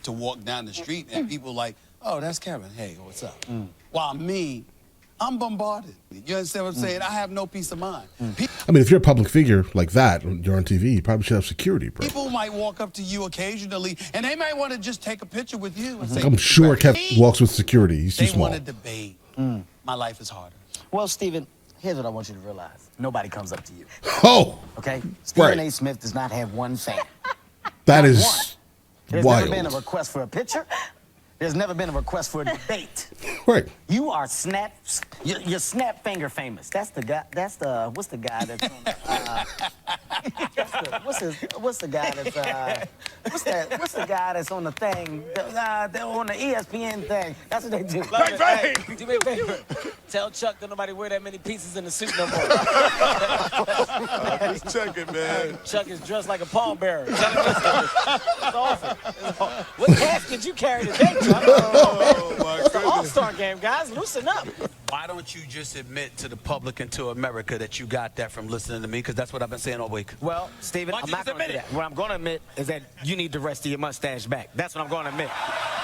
to walk down the street and people like, oh, that's Kevin. Hey, what's up? While me, I'm bombarded. You understand what I'm saying? I have no peace of mind. I mean, if you're a public figure like that, you're on TV, you probably should have security, bro. People might walk up to you occasionally, and they might want to just take a picture with you. And say, I'm sure Kevin walks with security. He's too they small. want to debate. My life is harder. Well, Stephen, here's what I want you to realize. Nobody comes up to you. Oh! Okay? Stephen Right. A. Smith does not have one fan. That Not is one. There's wild. never been a request for a picture. There's never been a request for a debate. Right. You are you're snap finger famous. That's the guy. What's the guy that's on what's the guy that's what's the guy that's on the thing on the ESPN thing? That's what they do. Hey, do me a favor. Tell Chuck that nobody wear that many pieces in the suit no more. Just check it, man. Chuck is dressed like a pallbearer. Tell him it's awful. What casket you carry today, Chuck? Oh, my It's the goodness. All-Star game, guys. Loosen up. Why don't you just admit to the public and to America that you got that from listening to me? Because that's what I've been saying all week. Well, Stephen, Why I'm don't you not just going to do admit that. What I'm going to admit is that you need the rest of your mustache back. That's what I'm going to admit.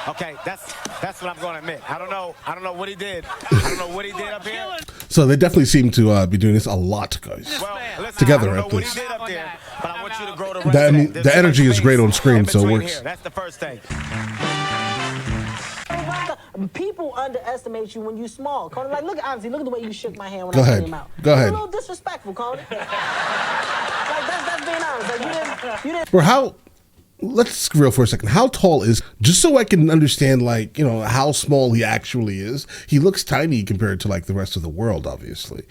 Okay, that's what I'm going to admit. I don't know what he did. I don't know what he did up here. So they definitely seem to be doing this a lot, guys. Well, listen, Together, I don't at know what least. he did up there, but I want you to grow the rest That- I of mean, that. the energy is great on screen, in so it between works. here. That's the first thing. People underestimate you when you small. Conan, like, look at the way you shook my hand when Go I ahead. came out. Go ahead. You're a little disrespectful, Conan. Like, that's being honest. Like, you didn't. Bro, how... Let's get real for a second. How tall is... Just so I can understand, like, you know, how small he actually is. He looks tiny compared to, like, the rest of the world, obviously.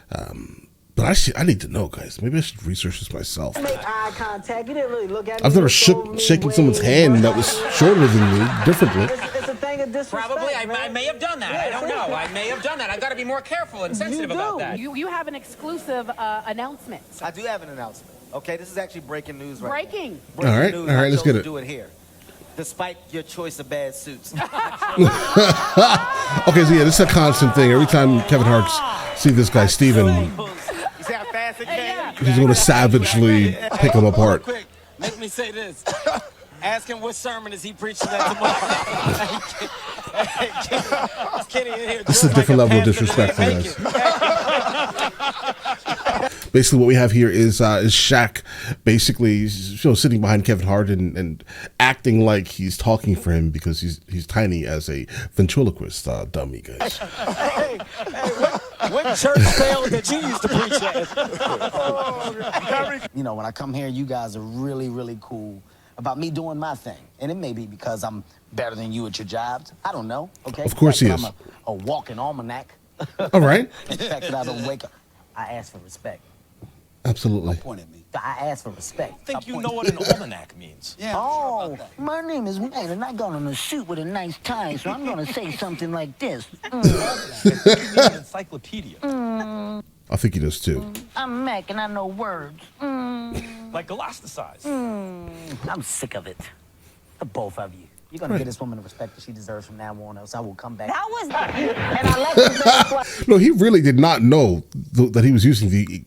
But I need to know, guys. Maybe I should research this myself. Make eye contact. You didn't really look at me. I've never You told me shaken someone's way, hand but- that was shorter than me differently. It's a thing of disrespect. Probably. I man. may have done that. Yeah, I don't know. I may have done that. I've got to be more careful and sensitive about do. that. You have an exclusive announcement. I do have an announcement. Okay, this is actually breaking news right now. Breaking. Breaking All right, news. all right, I let's chose get to it. do it here. Despite your choice of bad suits. Okay, so yeah, this is a constant thing. Every time Kevin Hart see this guy, Steven, You see how fast it came? he's going to savagely pick him apart. Quick, make me say this. Ask him what sermon is he preaching at tomorrow. Kenny in here. This is a different level of disrespect, guys. Basically, what we have here is Shaq basically sitting behind Kevin Hart and acting like he's talking for him because he's tiny as a ventriloquist dummy, guys. What church failed that you used to preach at? You know, when I come here, you guys are really, really cool about me doing my thing. And it may be because I'm better than you at your jobs. I don't know, okay? Of course he I'm is. a walking almanac. All right. The fact that I don't wake up. I ask for respect. Absolutely. Point at me. I ask for respect. I think you know what an almanac means. Yeah, I'm sure about that. My name is Wayne, and I got on a suit with a nice tie, so I'm going to say something like this. Encyclopedia. I think he does too. I'm Mac, and I know words. Like Galacticize. I'm sick of it. The both of you. You're going to give this woman the respect that she deserves from now on, else I will come back. That was. And I left you there. No, he really did not know that he was using the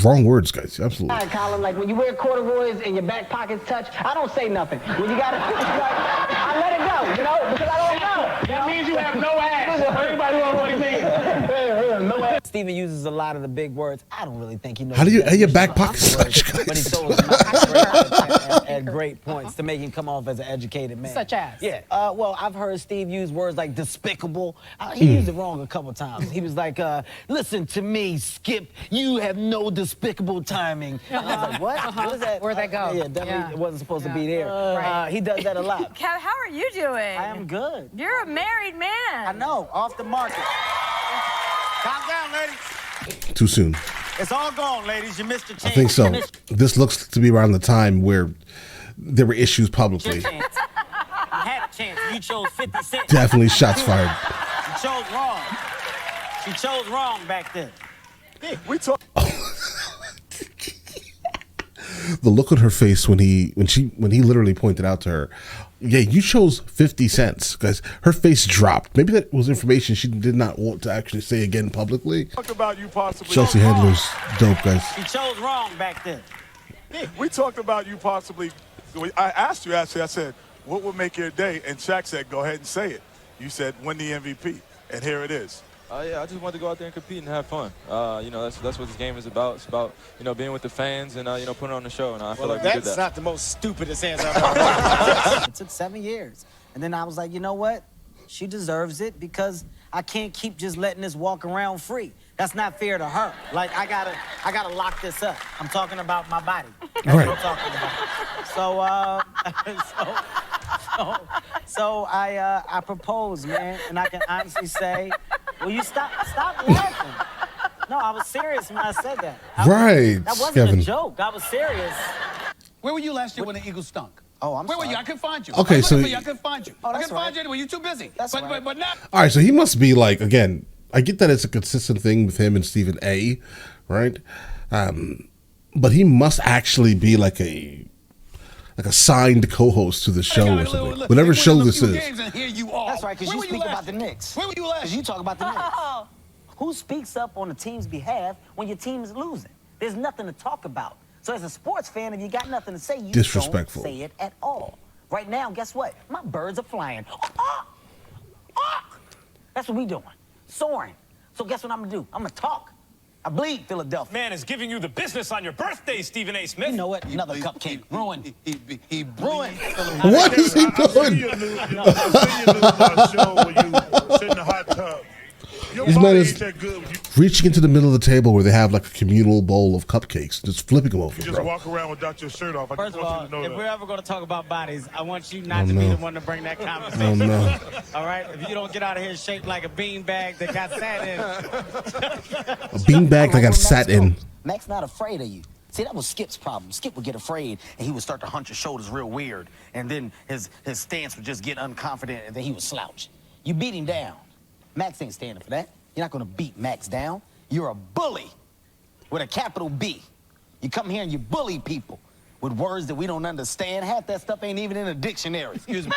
wrong words, guys. Absolutely. All right, Colin, like when you wear corduroys and your back pockets touch, I don't say nothing. When you got to, I let it go, you know, because I don't know. That means you have no ass. Everybody knows what he means. No ass. Steven uses a lot of the big words. I don't really think he knows. How do you the how your definition back of pockets words, touch, but he guys? throws them out at great points to make him come off as an educated man. Such as? Yeah. Well, I've heard Steve use words like despicable. He used it wrong a couple times. He was like, listen to me, Skip. You have no despicable timing. I was like, what? What is that? Where'd that go? Yeah, definitely Yeah. it wasn't supposed to be there. Right. He does that a lot. Kev, how are you doing? I am good. You're a married man. I know, off the market. Calm down, ladies. Too soon. It's all gone, ladies. You missed your chance. I think so. You missed This looks to be around the time where there were issues publicly. your chance. You had a chance. You chose 50 Cent. Definitely shots fired. You chose wrong. She chose wrong back then. We talk. The look on her face when he literally pointed out to her, yeah, you chose 50 cents, guys. Her face dropped. Maybe that was information she did not want to actually say again publicly. Talked about you possibly. Chelsea Handler's dope, guys. She chose wrong back then. We talked about you possibly. I asked you actually. I said, what would make your day? And Shaq said, go ahead and say it. You said, win the MVP. And here it is. Yeah, I just wanted to go out there and compete and have fun. You know, that's what this game is about. It's about, you know, being with the fans and, you know, putting on the show. And I feel like we did that. That's not the most stupidest answer I've ever heard. It took 7 years. And then I was like, you know what? She deserves it because I can't keep just letting this walk around free. That's not fair to her. Like, I gotta lock this up. I'm talking about my body. That's what I'm talking about. So I proposed, man, and I can honestly say, will you stop laughing? No, I was serious when I said that. Right, That wasn't Kevin. a joke. I was serious. Where were you last year when the Eagles stunk? Oh, I'm Where sorry. were you? I couldn't find you. Okay, I so looked for you. I couldn't find you. Oh, I that's couldn't find you right. anyway. You're too busy. That's but, right. but not. All right, so he must be like, again, I get that it's a consistent thing with him and Stephen A, right? But he must actually be like a signed co-host to the show or something. Whatever show this is. And here you are. That's right, because you speak about the Knicks. Where were you last? Because you talk about the Knicks. Who speaks up on the team's behalf when your team is losing? There's nothing to talk about. So as a sports fan, if you got nothing to say, you Disrespectful. don't say it at all. Right now, guess what? My birds are flying. That's what we doing. Soaring. So guess what I'm gonna do? I'm gonna talk. I bleed Philadelphia. Man is giving you the business on your birthday, Stephen A. Smith. You know what? Another cupcake. Ruined. He Ruined. What is he I've seen doing? you lose show where you sit in the hot tub. Your This body man ain't is that good. You reaching into the middle of the table where they have like a communal bowl of cupcakes, just flipping them over, just bro. walk around without your shirt off. I First just of want all, you to know if that. we're ever going to talk about bodies, I want you not Oh, to be no. the one to bring that Oh conversation. no. All right? If you don't get out of here shaped like a beanbag that got sat in. A beanbag that got sat in. Mac's not afraid of you. See, that was Skip's problem. Skip would get afraid, and he would start to hunch his shoulders real weird, and then his stance would just get unconfident, and then he would slouch. You beat him down. Max ain't standing for that. You're not gonna beat Max down. You're a bully with a capital B. You come here and you bully people with words that we don't understand. Half that stuff ain't even in a dictionary. Excuse me.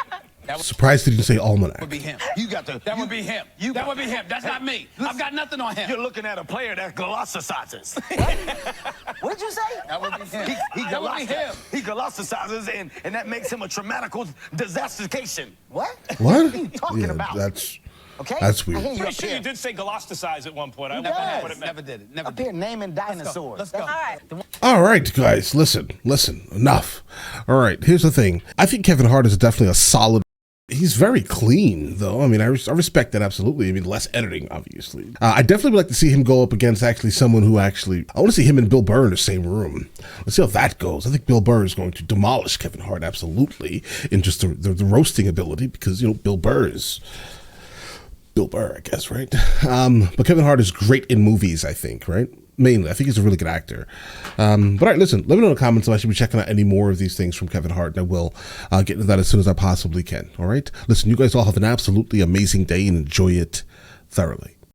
Surprised he didn't say almanac. Would be him. You got to. That would be him. That would be him. That's not me. I've got nothing on him. You're looking at a player that glossicizes. What did you say? That would be him. He That would be him. He glossicizes, and that makes him a traumatical disastication. What? What? What are you talking Yeah, about? that's Okay? that's I hear weird. you Pretty up sure here. you did say glossicize at one point. I He never does. what it meant. Never did it. Never Up did here it. naming dinosaurs. Let's go. That's- All right. All right, guys, listen, enough. All right, here's the thing. I think Kevin Hart is definitely a solid. He's very clean, though. I mean, I respect that absolutely. I mean, less editing, obviously. I definitely would like to see him go up against actually someone who actually. I want to see him and Bill Burr in the same room. Let's see how that goes. I think Bill Burr is going to demolish Kevin Hart absolutely in just the roasting ability because, you know, Bill Burr is Bill Burr, I guess, right? But Kevin Hart is great in movies, I think, right? Mainly, I think he's a really good actor. But all right, listen, let me know in the comments if I should be checking out any more of these things from Kevin Hart, and I will get into that as soon as I possibly can, all right? Listen, you guys all have an absolutely amazing day and enjoy it thoroughly.